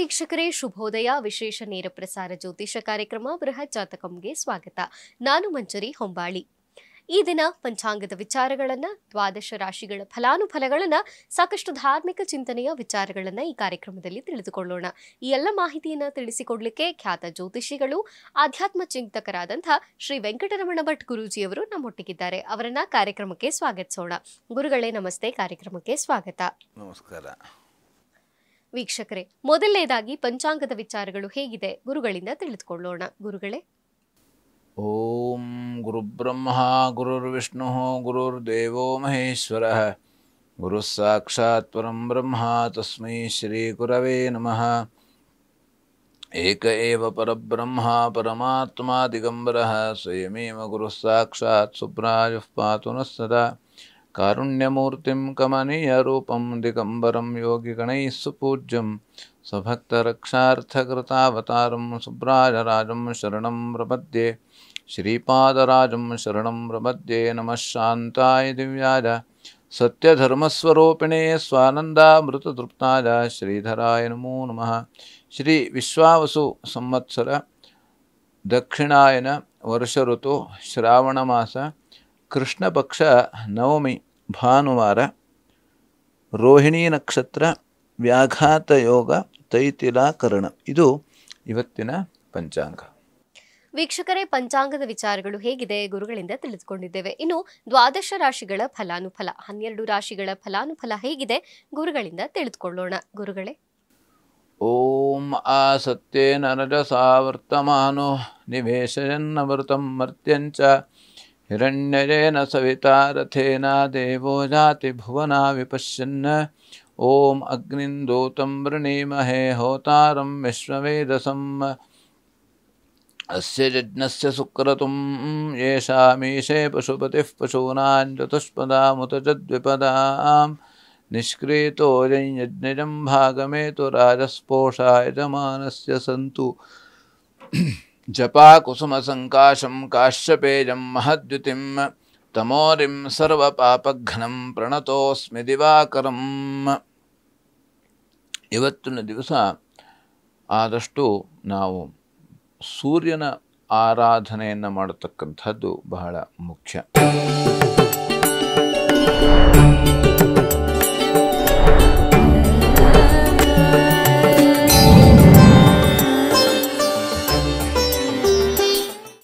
ವೀಕ್ಷಕರೇ ಶುಭೋದಯ. ವಿಶೇಷ ನೇರ ಪ್ರಸಾರ ಜ್ಯೋತಿಷ ಕಾರ್ಯಕ್ರಮ ಬೃಹತ್ ಜಾತಕಂಗೆ ಸ್ವಾಗತ. ನಾನು ಮಂಜರಿ ಹೊಂಬಾಳಿ. ಈ ದಿನ ಪಂಚಾಂಗದ ವಿಚಾರಗಳನ್ನ, ದ್ವಾದಶ ರಾಶಿಗಳ ಫಲಾನುಫಲಗಳನ್ನ, ಸಾಕಷ್ಟು ಧಾರ್ಮಿಕ ಚಿಂತನೆಯ ವಿಚಾರಗಳನ್ನ ಈ ಕಾರ್ಯಕ್ರಮದಲ್ಲಿ ತಿಳಿದುಕೊಳ್ಳೋಣ. ಈ ಎಲ್ಲ ಮಾಹಿತಿಯನ್ನ ತಿಳಿಸಿಕೊಡ್ಲಿಕ್ಕೆ ಖ್ಯಾತ ಜ್ಯೋತಿಷಿಗಳು, ಆಧ್ಯಾತ್ಮ ಚಿಂತಕರಾದಂತಹ ಶ್ರೀ ವೆಂಕಟರಮಣ ಭಟ್ ಗುರೂಜಿಯವರು ನಮ್ಮೊಟ್ಟಿಗಿದ್ದಾರೆ. ಅವರನ್ನ ಕಾರ್ಯಕ್ರಮಕ್ಕೆ ಸ್ವಾಗತಿಸೋಣ. ಗುರುಗಳೇ ನಮಸ್ತೆ, ಕಾರ್ಯಕ್ರಮಕ್ಕೆ ಸ್ವಾಗತ. ನಮಸ್ಕಾರ. ವೀಕ್ಷಕರೇ, ಮೊದಲನೇದಾಗಿ ಪಂಚಾಂಗದ ವಿಚಾರಗಳು ಹೇಗಿದೆ ಗುರುಗಳಿಂದ ತಿಳಿದುಕೊಳ್ಳೋಣ. ಗುರುಗಳೇ, ಓಂ ಗುರುಬ್ರಹ್ಮ ಗುರುರ್ವಿಷ್ಣು ಗುರುರ್ದೇವೋ ಮಹೇಶ್ವರ ಗುರು ಸಾಕ್ಷಾತ್ ಪರಂ ಬ್ರಹ್ಮ ತಸ್ಮೈ ಶ್ರೀ ಗುರವೇ ನಮಃ. ಏಕ ಏವ ಪರಬ್ರಹ್ಮ ಪರಮಾತ್ಮ ದಿಗಂಬರಃ ಸ್ವಯಮೇವ ಗುರು ಸಾಕ್ಷಾತ್ ಸುಬ್ರಾಯಃ ಪಾತು ನಃ ಸದಾ. ಕಾರುಣ್ಯಮೂರ್ತಿಂ ಕಮನೀಯ ರೂಪಂ ದಿಗಂಬರಂ ಯೋಗಿಗಣೈಃ ಸುಪೂಜ್ಯಂ ಸ್ವಭಕ್ತರಕ್ಷಾರ್ಥಕೃತಾವತಾರಂ ಸುಬ್ರಾಯರಾಜಂ ಶರಣಂ ಪ್ರಪದ್ಯೆ. ಶ್ರೀಪಾದರಾಜಂ ಶರಣಂ ಪ್ರಪದ್ಯೆ. ನಮಃ ಶಾಂತಾಯ ದಿವ್ಯಾಯ ಸತ್ಯಧರ್ಮಸ್ವರೂಪಿಣೇ ಸ್ವಾನಂದಾಮೃತತೃಪ್ತಾಯ ಶ್ರೀಧರಾಯ ನಮೋ ನಮಃ. ಶ್ರೀ ವಿಶ್ವಾವಸು ಸಂವತ್ಸರ ದಕ್ಷಿಣಾಯನ ವರ್ಷ ಋತು ಶ್ರಾವಣ ಮಾಸ ಕೃಷ್ಣ ಪಕ್ಷ ನವಮಿ ಭಾನುವಾರ, ರೋಹಿಣಿ ನಕ್ಷತ್ರ, ವ್ಯಾಘಾತ ಯೋಗ, ತೈತಿಲ ಕರ್ಣ. ಇದು ಇವತ್ತಿನ ಪಂಚಾಂಗ. ವೀಕ್ಷಕರೇ, ಪಂಚಾಂಗದ ವಿಚಾರಗಳು ಹೇಗಿದೆ ಗುರುಗಳಿಂದ ತಿಳಿದುಕೊಂಡಿದ್ದೇವೆ. ಇನ್ನು ದ್ವಾದಶ ರಾಶಿಗಳ ಫಲಾನುಫಲ, 12 ರಾಶಿಗಳ ಫಲಾನುಫಲ ಹೇಗಿದೆ ಗುರುಗಳಿಂದ ತಿಳಿದುಕೊಳ್ಳೋಣ. ಗುರುಗಳೇ, ಓಂ ಆಸತ್ಯೇನ ರಜಸಾ ವರ್ತಮಾನೋ ನಿವೇಶಯನ್ನಮೃತಂ ಮರ್ತ್ಯಂಚ ಹಿರಣ್ಯಯೇನ ಸವಿತಾ ರಥೇನ ದೇವೋ ಜಾತಿ ಭುವನಾ ವಿಪಶ್ಯನ್. ಓಂ ಅಗ್ನಿಂ ದೂತಂ ವೃಣೀಮಹೇ ಹೋತಾರಂ ವಿಶ್ವವೇದಸಂ. ಅಸ್ಯ ಯಜ್ಞಸ್ಯ ಸುಕ್ರತುಂ ಯೇಷಾಮೀಶೇ ಪಶುಪತಿಃ ಪಶೂನಾಂ ಚತುಷ್ಪದಾಮುತ ದ್ವಿಪದಾಂ. ನಿಷ್ಕ್ರೀತೋ ಯಜ್ಞಜಂ ಭಾಗಮೇತು ರಾಜಸ್ಪೋಷಾ ಯಜಮಾನಸ್ಯ ಸಂತು. ಜಪಾ ಕುಸುಮ ಸಂಕಾಶಂ ಕಾಶ್ಯಪೇಯಂ ಮಹದ್ಯುತಿಂ ತಮೋರಿಂ ಸರ್ವಪಾಪಘ್ನಂ ಪ್ರಣತೋಸ್ಮಿ ದಿವಾಕರಂ. ಇವತ್ತಿನ ದಿವಸ ಆದಷ್ಟು ನಾವು ಸೂರ್ಯನ ಆರಾಧನೆಯನ್ನು ಮಾಡತಕ್ಕಂಥದ್ದು ಬಹಳ ಮುಖ್ಯ.